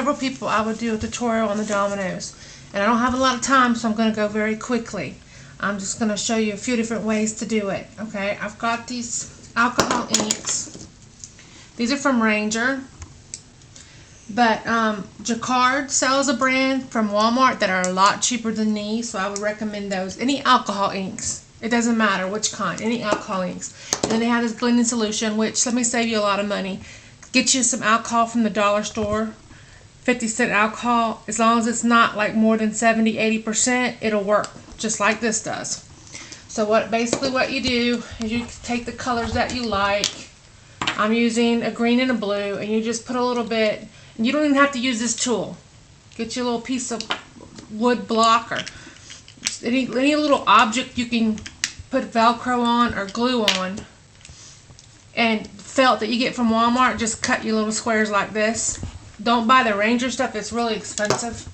Several people I would do a tutorial on the dominoes, and I don't have a lot of time, so I'm going to go very quickly. I'm just going to show you a few different ways to do it. Okay, I've got these alcohol inks. These are from Ranger, but Jacquard sells a brand from Walmart that are a lot cheaper than these, so I would recommend those. Any alcohol inks, it doesn't matter which kind, any alcohol inks. And then they have this blending solution, which, let me save you a lot of money. Get you some alcohol from the dollar store, 50-cent alcohol. As long as it's not like more than 70-80%, it'll work just like this does. So basically what you do is you take the colors that you like. I'm using a green and a blue, and you just put a little bit, and you don't even have to use this tool. Get your little piece of wood block or any little object you can put Velcro on or glue on, and felt that you get from Walmart. Just cut your little squares like this. Don't buy the Ranger stuff, it's really expensive.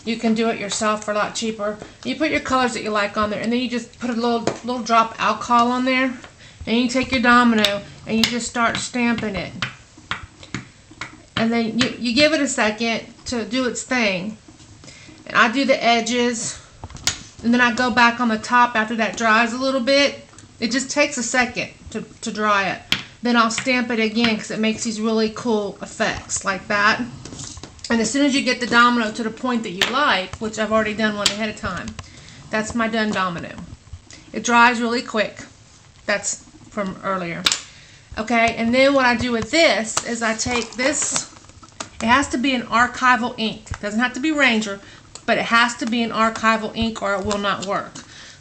You can do it yourself for a lot cheaper. You put your colors that you like on there, and then you just put a little drop of alcohol on there, and you take your domino and you just start stamping it. And then you give it a second to do its thing. And I do the edges, and then I go back on the top after that dries a little bit. It just takes a second to dry it. Then I'll stamp it again because it makes these really cool effects like that. And as soon as you get the domino to the point that you like, which I've already done one ahead of time, that's my done domino. It dries really quick. That's from earlier. Okay, and then what I do with this is I take this, it has to be an archival ink. It doesn't have to be Ranger, but it has to be an archival ink or it will not work.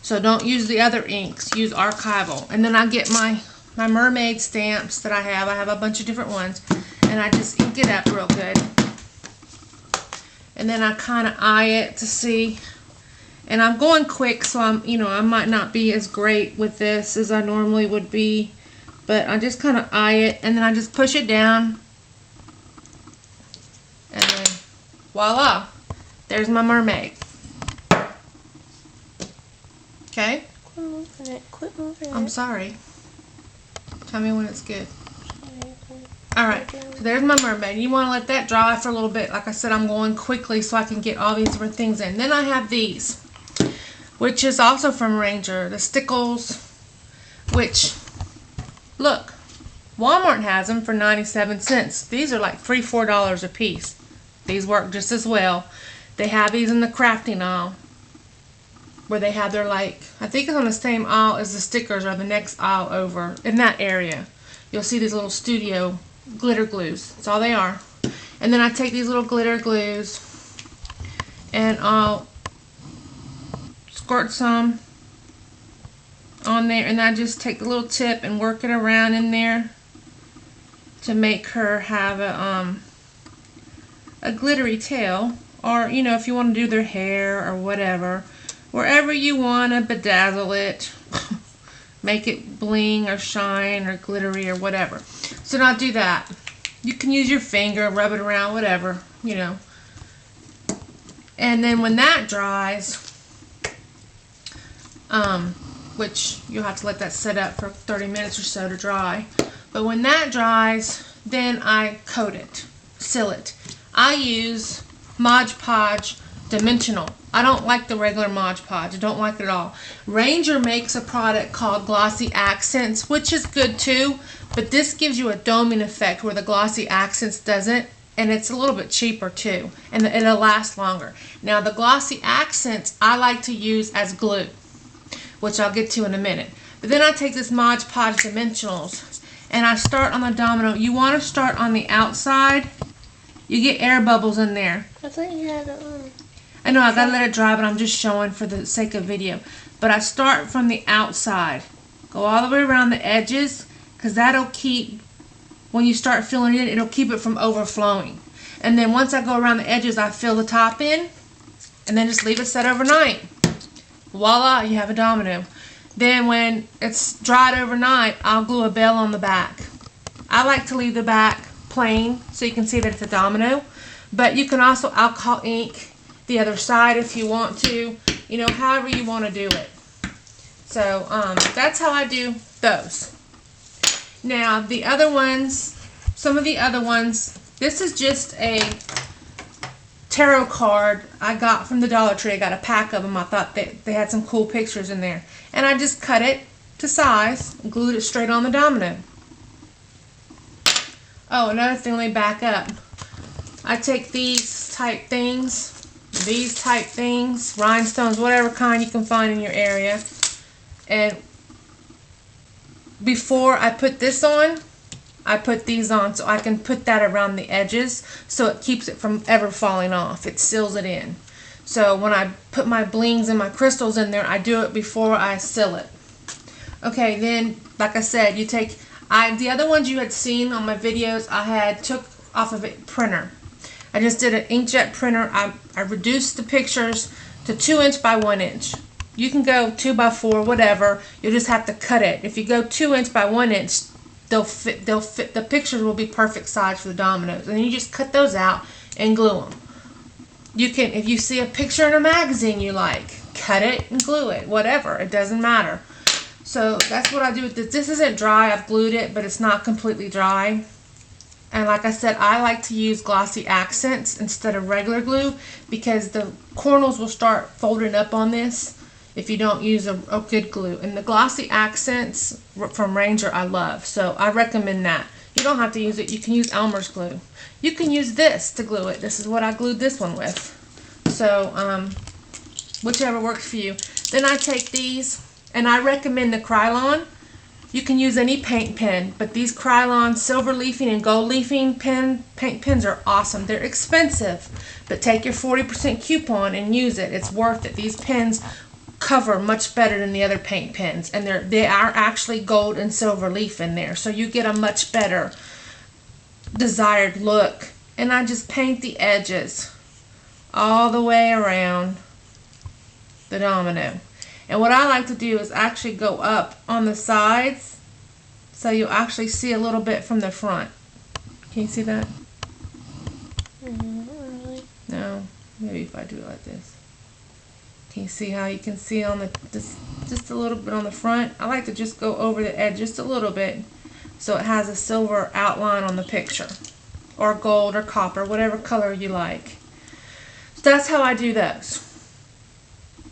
So don't use the other inks, use archival. And then I get my mermaid stamps that I have a bunch of different ones, and I just ink it up real good. And then I kind of eye it to see, and I'm going quick, so I might not be as great with this as I normally would be, but I just kind of eye it, and then I just push it down, and then voila, there's my mermaid. Okay? Quit moving it. Quit moving it. I'm sorry. Tell me when it's good. Alright, so there's my mermaid. You want to let that dry for a little bit. Like I said, I'm going quickly so I can get all these different things in. Then I have these, which is also from Ranger. The stickles, which, look, Walmart has them for 97 cents. These are like $3-4 a piece. These work just as well. They have these in the crafting aisle, where they have their, like, I think it's on the same aisle as the stickers, or the next aisle over. In that area, you'll see these little studio glitter glues. That's all they are. And then I take these little glitter glues and I'll squirt some on there, and I just take the little tip and work it around in there to make her have a glittery tail, or if you want to do their hair or whatever, wherever you want to bedazzle it. Make it bling or shine or glittery or whatever. So now do that. You can use your finger, rub it around, whatever, And then when that dries, which you'll have to let that sit up for 30 minutes or so to dry. But when that dries, then I coat it, seal it. I use Mod Podge Dimensional. I don't like the regular Mod Podge. I don't like it at all. Ranger makes a product called Glossy Accents, which is good too, but this gives you a doming effect where the Glossy Accents doesn't, and it's a little bit cheaper too, and it'll last longer. Now the Glossy Accents I like to use as glue, which I'll get to in a minute. But then I take this Mod Podge Dimensionals and I start on the domino. You want to start on the outside. You get air bubbles in there. I thought you had I know, I gotta let it dry, but I'm just showing for the sake of video. But I start from the outside. Go all the way around the edges, because that'll keep, when you start filling it in, it'll keep it from overflowing. And then once I go around the edges, I fill the top in, and then just leave it set overnight. Voila, you have a domino. Then when it's dried overnight, I'll glue a bell on the back. I like to leave the back plain so you can see that it's a domino, but you can also alcohol ink the other side if you want to, however you want to do it. So that's how I do those. Now the other ones, some of the other ones, this is just a tarot card I got from the Dollar Tree. I got a pack of them. I thought they had some cool pictures in there. And I just cut it to size and glued it straight on the domino. Oh, another thing, let me back up. I take these type things, rhinestones, whatever kind you can find in your area. And before I put this on, I put these on so I can put that around the edges so it keeps it from ever falling off. It seals it in. So when I put my blings and my crystals in there, I do it before I seal it. Okay, then, like I said, you take, the other ones you had seen on my videos, I took off of a printer. I just did an inkjet printer. I reduced the pictures to 2" by 1". You can go 2 by 4, whatever. You'll just have to cut it. If you go 2" by 1", they'll fit. The pictures will be perfect size for the dominoes, and then you just cut those out and glue them. You can, if you see a picture in a magazine you like, cut it and glue it. Whatever, it doesn't matter. So that's what I do with this. This isn't dry. I've glued it, but it's not completely dry. And like I said, I like to use glossy accents instead of regular glue because the corners will start folding up on this if you don't use a good glue. And the glossy accents from Ranger I love, so I recommend that. You don't have to use it. You can use Elmer's glue. You can use this to glue it. This is what I glued this one with. So whichever works for you. Then I take these, and I recommend the Krylon. You can use any paint pen, but these Krylon silver leafing and gold leafing paint pens are awesome. They're expensive, but take your 40% coupon and use it. It's worth it. These pens cover much better than the other paint pens, and they are actually gold and silver leaf in there, so you get a much better desired look. And I just paint the edges all the way around the domino. And what I like to do is actually go up on the sides so you'll actually see a little bit from the front. Can you see that? Not really. No, maybe if I do it like this. Can you see how you can see on the just a little bit on the front? I like to just go over the edge just a little bit so it has a silver outline on the picture, or gold or copper, whatever color you like. So that's how I do those.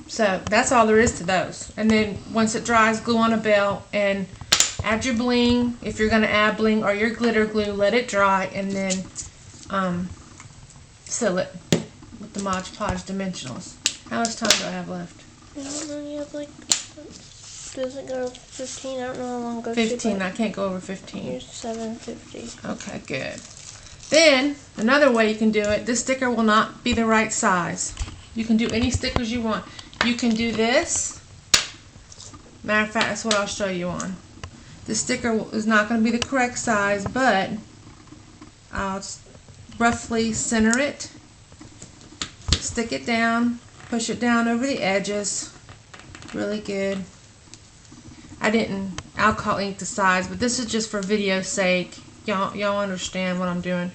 So that's all there is to those. And then once it dries, glue on a belt and add your bling. If you're going to add bling, or your glitter glue, let it dry and then seal it with the Mod Podge Dimensionals. How much time do I have left? I don't know. You have like, does it go 15? I don't know how long it goes. 15. I can't go over 15. Here's 750. Okay, good. Then another way you can do it. This sticker will not be the right size. You can do any stickers you want. You can do this. Matter of fact, that's what I'll show you on. The sticker is not going to be the correct size, but I'll roughly center it, stick it down, push it down over the edges. Really good. I didn't alcohol ink the size, but this is just for video's sake. Y'all understand what I'm doing.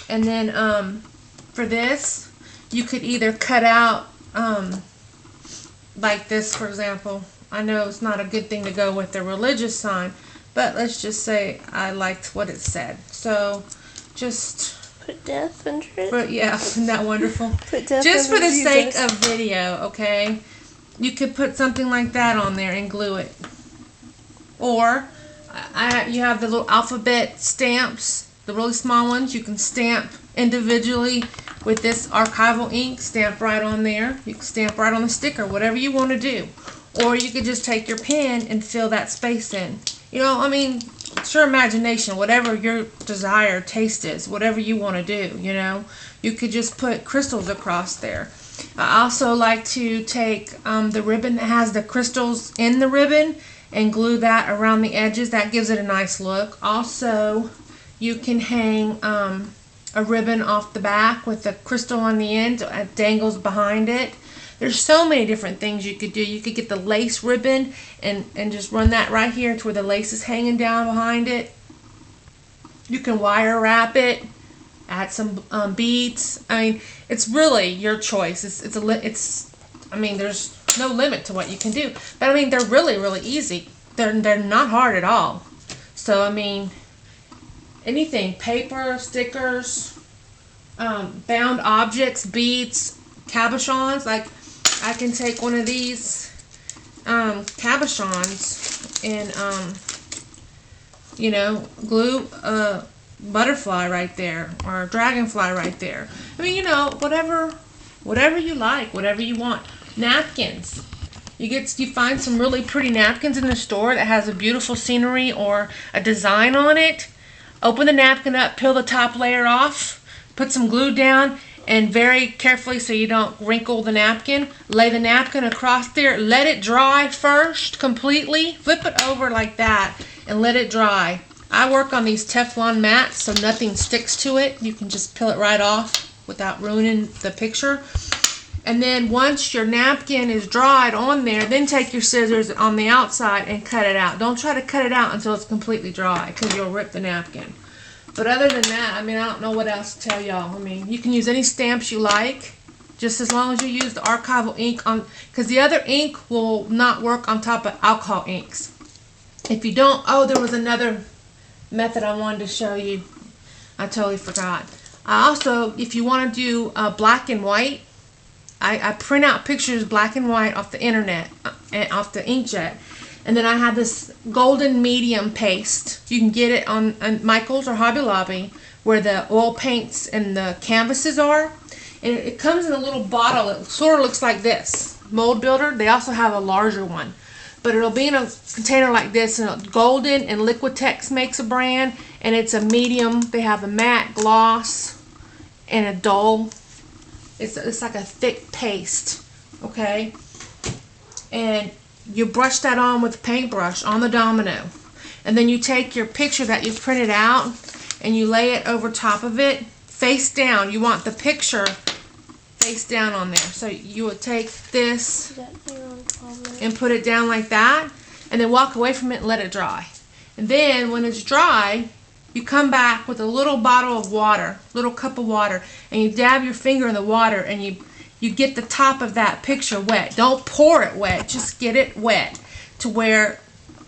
And then for this, you could either cut out like this, for example. I know it's not a good thing to go with the religious sign, but let's just say I liked what it said. So just put death under it. But yeah, isn't that wonderful? Put death just for the Jesus. sake of video, okay? You could put something like that on there and glue it. Or you have the little alphabet stamps, the really small ones. You can stamp individually with this archival ink, stamp right on there. You can stamp right on the sticker, whatever you want to do. Or you could just take your pen and fill that space in. You know, I mean, it's your imagination, whatever your desired taste is, whatever you want to do, you know. You could just put crystals across there. I also like to take the ribbon that has the crystals in the ribbon and glue that around the edges. That gives it a nice look. Also, you can hang a ribbon off the back with the crystal on the end. It dangles behind it. There's so many different things you could do. You could get the lace ribbon and just run that right here to where the lace is hanging down behind it. You can wire wrap it, add some beads. I mean, it's really your choice. I mean, there's no limit to what you can do. But I mean, they're really, really easy. They're not hard at all. So I mean, anything, paper, stickers, bound objects, beads, cabochons. Like I can take one of these cabochons and you know, glue a butterfly right there or a dragonfly right there. I mean, you know, whatever you like, whatever you want. Napkins. You find some really pretty napkins in the store that has a beautiful scenery or a design on it. Open the napkin up, peel the top layer off, put some glue down, and very carefully so you don't wrinkle the napkin, lay the napkin across there, let it dry first completely, flip it over like that and let it dry. I work on these Teflon mats so nothing sticks to it. You can just peel it right off without ruining the picture. And then once your napkin is dried on there, then take your scissors on the outside and cut it out. Don't try to cut it out until it's completely dry because you'll rip the napkin. But other than that, I mean, I don't know what else to tell y'all. I mean, you can use any stamps you like, just as long as you use the Archival ink on, because the other ink will not work on top of alcohol inks. If you don't, oh, there was another method I wanted to show you. I totally forgot. I also, if you want to do black and white, I print out pictures black and white off the internet, off the inkjet. And then I have this golden medium paste. You can get it on Michael's or Hobby Lobby, where the oil paints and the canvases are. And it comes in a little bottle. It sort of looks like this. Mold Builder. They also have a larger one. But it'll be in a container like this. And Golden and Liquitex makes a brand. And it's a medium. They have a matte, gloss, and a dull. It's like a thick paste. Okay? And you brush that on with a paintbrush on the domino. And then you take your picture that you've printed out and you lay it over top of it, face down. You want the picture face down on there. So you would take this and put it down like that, and then walk away from it and let it dry. And then when it's dry, you come back with a little bottle of water, little cup of water, and you dab your finger in the water and you get the top of that picture wet. Don't pour it wet, just get it wet to where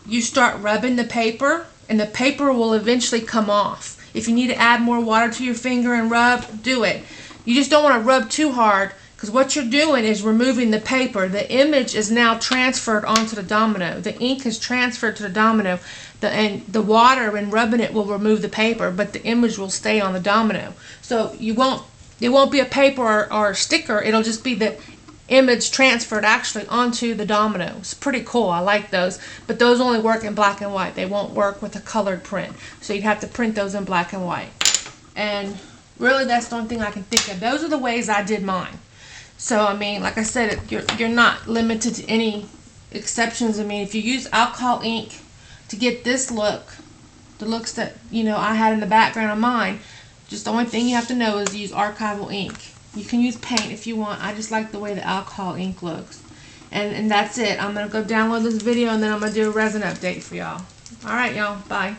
you start rubbing the paper, and the paper will eventually come off. If you need to add more water to your finger and rub, do it. You just don't want to rub too hard, because what you're doing is removing the paper. The image is now transferred onto the domino. The ink is transferred to the domino, and the water and rubbing it will remove the paper, but the image will stay on the domino. So it won't be a paper or a sticker. It'll just be the image transferred actually onto the domino. It's pretty cool. I like those. But those only work in black and white. They won't work with a colored print. So you'd have to print those in black and white. And really, that's the only thing I can think of. Those are the ways I did mine. So, I mean, like I said, you're not limited to any exceptions. I mean, if you use alcohol ink to get this look, the looks that, you know, I had in the background of mine, just the only thing you have to know is use Archival ink. You can use paint if you want. I just like the way the alcohol ink looks. And that's it. I'm going to go download this video, and then I'm going to do a resin update for y'all. Alright, y'all. Bye.